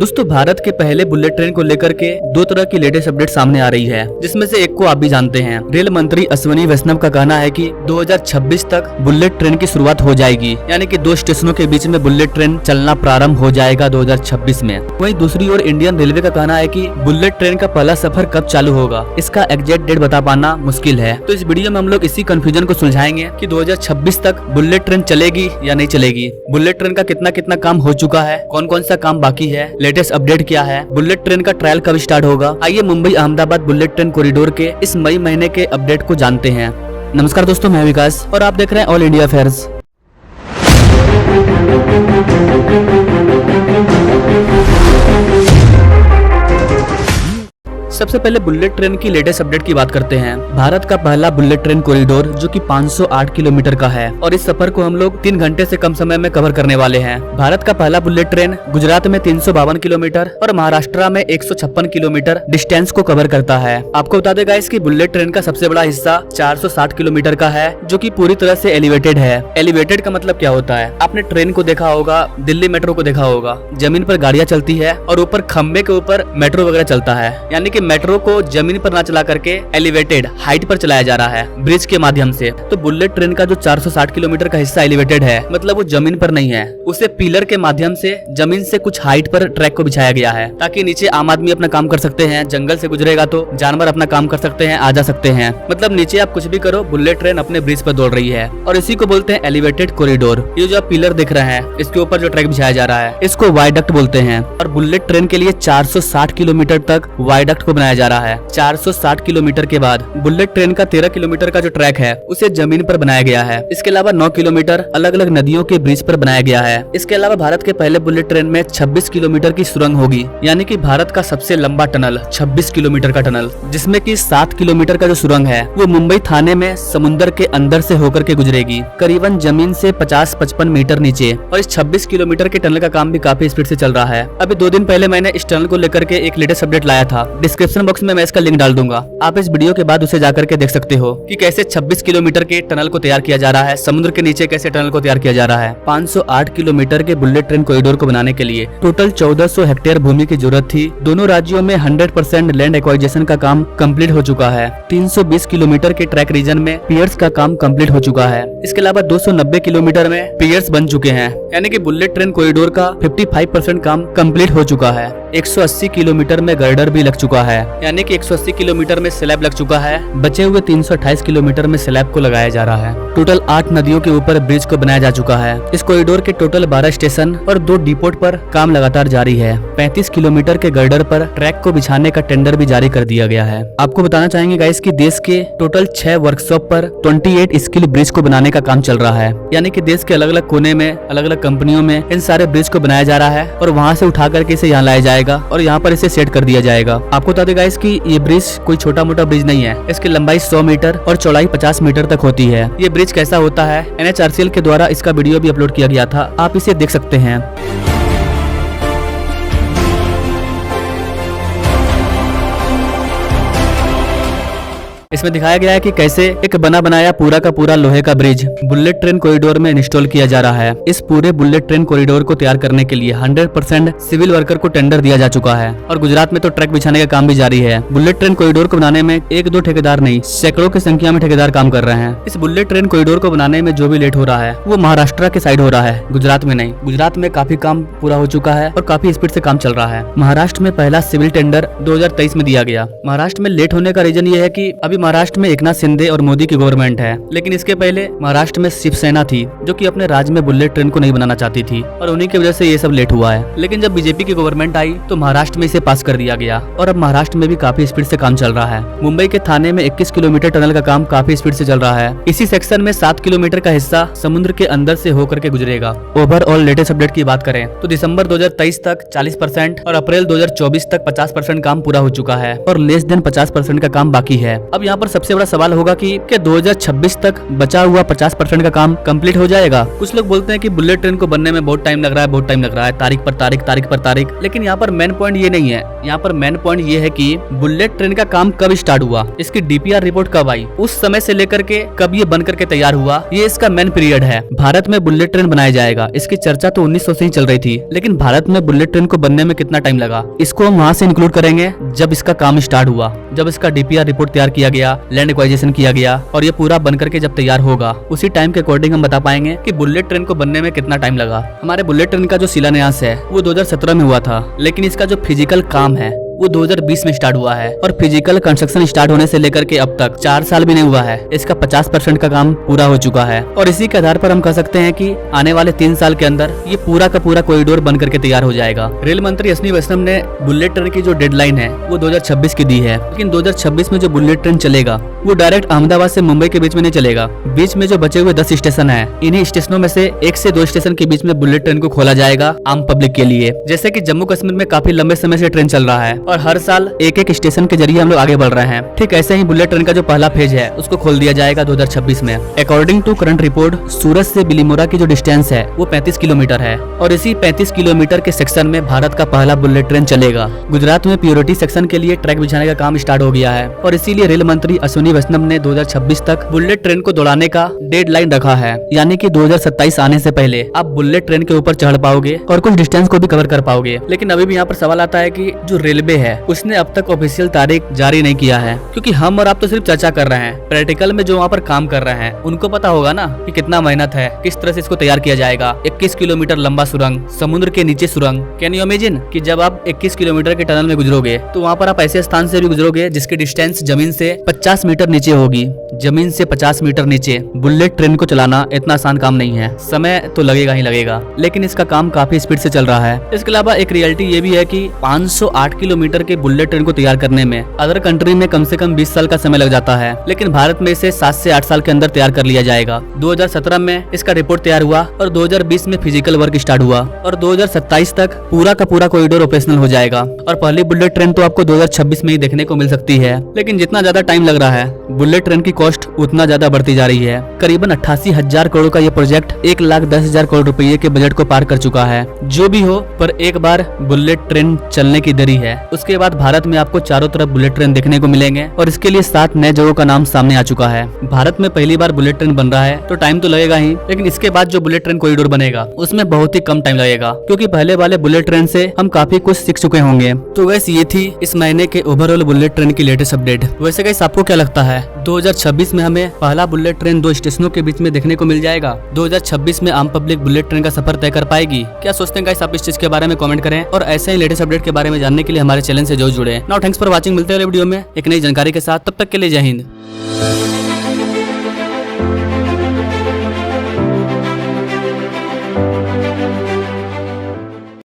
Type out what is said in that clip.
दोस्तों भारत के पहले बुलेट ट्रेन को लेकर के दो तरह की लेटेस्ट अपडेट सामने आ रही है, जिसमें से एक को आप भी जानते हैं। रेल मंत्री अश्विनी वैष्णव का कहना है कि 2026 तक बुलेट ट्रेन की शुरुआत हो जाएगी, यानी कि दो स्टेशनों के बीच में बुलेट ट्रेन चलना प्रारंभ हो जाएगा 2026 में। वहीं दूसरी ओर इंडियन रेलवे का कहना है कि बुलेट ट्रेन का पहला सफर कब चालू होगा, इसका एग्जैक्ट डेट बता पाना मुश्किल है। तो इस वीडियो में हम लोग इसी कंफ्यूजन को सुलझाएंगे कि 2026 तक बुलेट ट्रेन चलेगी या नहीं चलेगी, बुलेट ट्रेन का कितना काम हो चुका है, कौन कौन सा काम बाकी है, लेटेस्ट अपडेट क्या है, बुलेट ट्रेन का ट्रायल कब स्टार्ट होगा। आइए Mumbai Ahmedabad bullet train corridor के इस मई महीने के अपडेट को जानते हैं। नमस्कार दोस्तों, मैं विकास और आप देख रहे हैं ऑल इंडिया अफेयर्स। सबसे पहले बुलेट ट्रेन की लेटेस्ट अपडेट की बात करते हैं। भारत का पहला बुलेट ट्रेन कॉरिडोर जो कि 508 किलोमीटर का है और इस सफर को हम लोग 3 घंटे से कम समय में कवर करने वाले हैं। भारत का पहला बुलेट ट्रेन गुजरात में 352 किलोमीटर और महाराष्ट्र में 156 किलोमीटर डिस्टेंस को कवर करता है। आपको बता देगा इसकी बुलेट ट्रेन का सबसे बड़ा हिस्सा 460 किलोमीटर का है, जो कि पूरी तरह से एलिवेटेड है। एलिवेटेड का मतलब क्या होता है? आपने ट्रेन को देखा होगा, दिल्ली मेट्रो को देखा होगा, जमीन पर गाड़ियां चलती है और ऊपर खंबे के ऊपर मेट्रो वगैरह चलता है, यानी कि मेट्रो को जमीन पर ना चला करके एलिवेटेड हाइट पर चलाया जा रहा है ब्रिज के माध्यम से। तो बुलेट ट्रेन का जो 460 किलोमीटर का हिस्सा एलिवेटेड है, मतलब वो जमीन पर नहीं है, उसे पिलर के माध्यम से जमीन से कुछ हाइट पर ट्रैक को बिछाया गया है, ताकि नीचे आम आदमी अपना काम कर सकते हैं। जंगल से गुजरेगा तो जानवर अपना काम कर सकते हैं, आ जा सकते हैं। मतलब नीचे आप कुछ भी करो, बुलेट ट्रेन अपने ब्रिज पर दौड़ रही है और इसी को बोलते हैं एलिवेटेड कॉरिडोर। ये जो आप पिलर दिख रहे हैं, इसके ऊपर जो ट्रैक बिछाया जा रहा है, इसको वायडक्ट बोलते हैं। और बुलेट ट्रेन के लिए 460 किलोमीटर तक वायडक्ट को बनाया जा रहा है। 460 किलोमीटर के बाद बुलेट ट्रेन का 13 किलोमीटर का जो ट्रैक है, उसे जमीन पर बनाया गया है। इसके अलावा 9 किलोमीटर अलग अलग नदियों के ब्रिज पर बनाया गया है। इसके अलावा भारत के पहले बुलेट ट्रेन में 26 किलोमीटर की सुरंग होगी, यानी कि भारत का सबसे लंबा टनल 26 किलोमीटर का टनल, जिसमें कि 7 किलोमीटर का जो सुरंग है वो मुंबई थाने में समुद्र के अंदर से होकर के गुजरेगी, करीबन जमीन से 50-55 मीटर नीचे। और इस 26 किलोमीटर के टनल का काम भी काफी स्पीड से चल रहा है। अभी 2 दिन पहले मैंने इस टनल को लेकर के एक लेटेस्ट अपडेट लाया था। डिस्क्रिप्शन बॉक्स में मैं इसका लिंक डाल दूंगा, आप इस वीडियो के बाद उसे जाकर के देख सकते हो कि कैसे 26 किलोमीटर के टनल को तैयार किया जा रहा है, समुद्र के नीचे कैसे टनल को तैयार किया जा रहा है। 508 किलोमीटर के बुलेट ट्रेन कॉरिडोर को बनाने के लिए टोटल 1400 हेक्टेयर भूमि की जरूरत थी। दोनों राज्यों में 100% लैंड एक्वाइजेशन का काम कंप्लीट हो चुका है। 320 किलोमीटर के ट्रैक रीजन में पियर्स का काम कंप्लीट हो चुका है। इसके अलावा 290 किलोमीटर में पियर्स बन चुके हैं, यानी कि बुलेट ट्रेन कॉरिडोर का 55% काम कंप्लीट हो चुका है। 180 किलोमीटर में गर्डर भी लग चुका है, यानी कि 180 किलोमीटर में स्लैब लग चुका है। बचे हुए 328 किलोमीटर में स्लैब को लगाया जा रहा है। टोटल 8 नदियों के ऊपर ब्रिज को बनाया जा चुका है। इस कॉरिडोर के टोटल 12 स्टेशन और 2 डिपोट पर काम लगातार जारी है। 35 किलोमीटर के गर्डर पर ट्रैक को बिछाने का टेंडर भी जारी कर दिया गया है। आपको बताना चाहेंगे गाइस कि देश के टोटल 6 वर्कशॉप पर 28 स्किल ब्रिज को बनाने का काम चल रहा है, यानी कि देश के अलग अलग कोने में अलग अलग कंपनियों में इन सारे ब्रिज को बनाया जा रहा है और वहाँ से उठा करके इसे यहाँ लाया जाएगा और यहाँ पर इसे सेट कर दिया जाएगा। आपको बता देगा इसकी ये ब्रिज कोई छोटा मोटा ब्रिज नहीं है। इसकी लंबाई 100 मीटर और चौड़ाई 50 मीटर तक होती है। ये ब्रिज कैसा होता है, NHRCL के द्वारा इसका वीडियो भी अपलोड किया गया था, आप इसे देख सकते हैं। इसमें दिखाया गया है कि कैसे एक बना बनाया पूरा का पूरा लोहे का ब्रिज बुलेट ट्रेन कॉरिडोर में इंस्टॉल किया जा रहा है। इस पूरे बुलेट ट्रेन कॉरिडोर को तैयार करने के लिए 100% सिविल वर्कर को टेंडर दिया जा चुका है और गुजरात में तो ट्रैक बिछाने का काम भी जारी है। बुलेट ट्रेन कॉरिडोर को बनाने में 1-2 ठेकेदार नहीं, सैकड़ों की संख्या में ठेकेदार काम कर रहे हैं। इस बुलेट ट्रेन कॉरिडोर को बनाने में जो भी लेट हो रहा है वो महाराष्ट्र के साइड हो रहा है, गुजरात में नहीं। गुजरात में काफी काम पूरा हो चुका है और काफी स्पीड से काम चल रहा है। महाराष्ट्र में पहला सिविल टेंडर 2023 में दिया गया। महाराष्ट्र में लेट होने का रीजन ये है कि अभी महाराष्ट्र में एकनाथ शिंदे और मोदी की गवर्नमेंट है, लेकिन इसके पहले महाराष्ट्र में शिवसेना थी जो कि अपने राज्य में बुलेट ट्रेन को नहीं बनाना चाहती थी और उन्हीं की वजह से ये सब लेट हुआ है। लेकिन जब बीजेपी की गवर्नमेंट आई तो महाराष्ट्र में इसे पास कर दिया गया और अब महाराष्ट्र में भी काफी स्पीड से काम चल रहा है। मुंबई के थाने में 21 किलोमीटर टनल का काम काफी स्पीड से चल रहा है। इसी सेक्शन में 7 किलोमीटर का हिस्सा समुद्र के अंदर से होकर के गुजरेगा। ओवरऑल लेटेस्ट अपडेट की बात करें तो दिसंबर 2023 तक 40% और अप्रैल 2024 तक 50% काम पूरा हो चुका है और लेस देन 50% का काम बाकी है। अब यहाँ पर सबसे बड़ा सवाल होगा कि क्या 2026 तक बचा हुआ 50% का काम कंप्लीट हो जाएगा। कुछ लोग बोलते हैं कि बुलेट ट्रेन को बनने में बहुत टाइम लग रहा है, तारीख पर तारीख। लेकिन यहाँ पर मेन पॉइंट ये नहीं है। यहाँ पर मेन पॉइंट ये है कि बुलेट ट्रेन का काम कब स्टार्ट हुआ, इसकी डीपीआर रिपोर्ट कब आई, उस समय से लेकर के कब ये बन करके तैयार हुआ, ये इसका मेन पीरियड है। भारत में बुलेट ट्रेन बनाया जाएगा, इसकी चर्चा तो 1900 से ही चल रही थी, लेकिन भारत में बुलेट ट्रेन को बनने में कितना टाइम लगा, इसको हम वहाँ से इंक्लूड करेंगे जब इसका काम स्टार्ट हुआ, जब इसका डीपीआर रिपोर्ट तैयार किया गया, लैंड एक्वाइजिशन किया गया और ये पूरा बन करके जब तैयार होगा, उसी टाइम के अकॉर्डिंग हम बता पाएंगे कि बुलेट ट्रेन को बनने में कितना टाइम लगा। हमारे बुलेट ट्रेन का जो शिलान्यास है वो 2017 में हुआ था, लेकिन इसका जो फिजिकल काम है वो 2020 में स्टार्ट हुआ है और फिजिकल कंस्ट्रक्शन स्टार्ट होने से लेकर के अब तक 4 साल भी नहीं हुआ है। इसका 50% का काम पूरा हो चुका है और इसी के आधार पर हम कह सकते हैं कि आने वाले 3 साल के अंदर ये पूरा का पूरा कॉरिडोर बन करके तैयार हो जाएगा। रेल मंत्री अश्विनी वैष्णव ने बुलेट ट्रेन की जो डेडलाइन है वो 2026 की दी है, लेकिन 2026 में जो बुलेट ट्रेन चलेगा वो डायरेक्ट अहमदाबाद से मुंबई के बीच में नहीं चलेगा। बीच में जो बचे हुए 10 स्टेशन है, इन्हीं स्टेशनों में से 1 से 2 स्टेशन के बीच में बुलेट ट्रेन को खोला जाएगा आम पब्लिक के लिए। जैसे कि जम्मू कश्मीर में काफी लंबे समय से ट्रेन चल रहा है और हर साल एक स्टेशन के जरिए हम लोग आगे बढ़ रहे हैं, ठीक ऐसे ही बुलेट ट्रेन का जो पहला फेज है उसको खोल दिया जाएगा 2026 में। अकॉर्डिंग टू करंट रिपोर्ट, सूरत से बिलीमोरा की जो डिस्टेंस है वो 35 किलोमीटर है और इसी 35 किलोमीटर के सेक्शन में भारत का पहला बुलेट ट्रेन चलेगा। गुजरात में प्योरिटी सेक्शन के लिए ट्रैक बिछाने का काम स्टार्ट हो गया है और इसीलिए रेल मंत्री अश्विनी वैष्णव ने 2026 तक बुलेट ट्रेन को दौड़ाने का डेडलाइन रखा है, यानी कि 2027 आने से पहले आप बुलेट ट्रेन के ऊपर चढ़ पाओगे और कुछ डिस्टेंस को भी कवर कर पाओगे। लेकिन अभी भी यहाँ पर सवाल आता है कि जो रेलवे है उसने अब तक ऑफिशियल तारीख जारी नहीं किया है, क्योंकि हम और आप तो सिर्फ चर्चा कर रहे हैं। प्रैक्टिकल में जो वहाँ पर काम कर रहे हैं उनको पता होगा ना कि कितना मेहनत है, किस तरह से इसको तैयार किया जाएगा। 21 किलोमीटर लंबा सुरंग, समुद्र के नीचे सुरंग। कैन यू इमेजिन कि जब आप 21 किलोमीटर के टनल में गुजरोगे तो वहाँ पर आप ऐसे स्थान से भी गुजरोगे जिसकी डिस्टेंस जमीन से 50 मीटर नीचे होगी। जमीन से 50 मीटर नीचे बुलेट ट्रेन को चलाना इतना आसान काम नहीं है, समय तो लगेगा ही लगेगा, लेकिन इसका काम काफी स्पीड से चल रहा है। इसके अलावा एक रियलिटी ये भी है कि 508 किलोमीटर के बुलेट ट्रेन को तैयार करने में अदर कंट्री में कम से कम 20 साल का समय लग जाता है, लेकिन भारत में इसे 7 से 8 साल के अंदर तैयार कर लिया जाएगा। 2017 में इसका रिपोर्ट तैयार हुआ और 2020 में फिजिकल वर्क स्टार्ट हुआ और 2027 तक पूरा का पूरा कॉरिडोर ऑपरेशनल हो जाएगा और पहली बुलेट ट्रेन तो आपको 2026 में ही देखने को मिल सकती है। लेकिन जितना ज्यादा टाइम लग रहा है बुलेट ट्रेन की कॉस्ट उतना ज्यादा बढ़ती जा रही है। करीबन 88,000 करोड़ का ये प्रोजेक्ट 1,10,000 करोड़ रुपये के बजट को पार कर चुका है। जो भी हो, पर एक बार बुलेट ट्रेन चलने की देरी है, उसके बाद भारत में आपको चारों तरफ बुलेट ट्रेन देखने को मिलेंगे और इसके लिए 7 नए जगहों का नाम सामने आ चुका है। भारत में पहली बार बुलेट ट्रेन बन रहा है तो टाइम तो लगेगा ही, लेकिन इसके बाद जो बुलेट ट्रेन कॉरिडोर बनेगा उसमें बहुत ही कम टाइम लगेगा, क्योंकि पहले वाले बुलेट ट्रेन से हम काफी कुछ सीख चुके होंगे। तो वैसे ये थी इस महीने के ओवरऑल बुलेट ट्रेन की लेटेस्ट अपडेट। वैसे गाइस आपको क्या लगता है 2026 में हमें पहला बुलेट ट्रेन 2 स्टेशनों के बीच में देखने को मिल जाएगा? 2026 में आम पब्लिक बुलेट ट्रेन का सफर तय कर पाएगी? क्या सोचते हैं गाइस आप इस चीज के बारे में कमेंट करें और ऐसे ही लेटेस्ट अपडेट के बारे में जानने के लिए हमारे चैनल से जरूर जुड़े। नाउ थैंक्स फॉर वाचिंग, मिलते हैं अगले वीडियो में एक नई जानकारी के साथ, तब तक के लिए जय हिंद।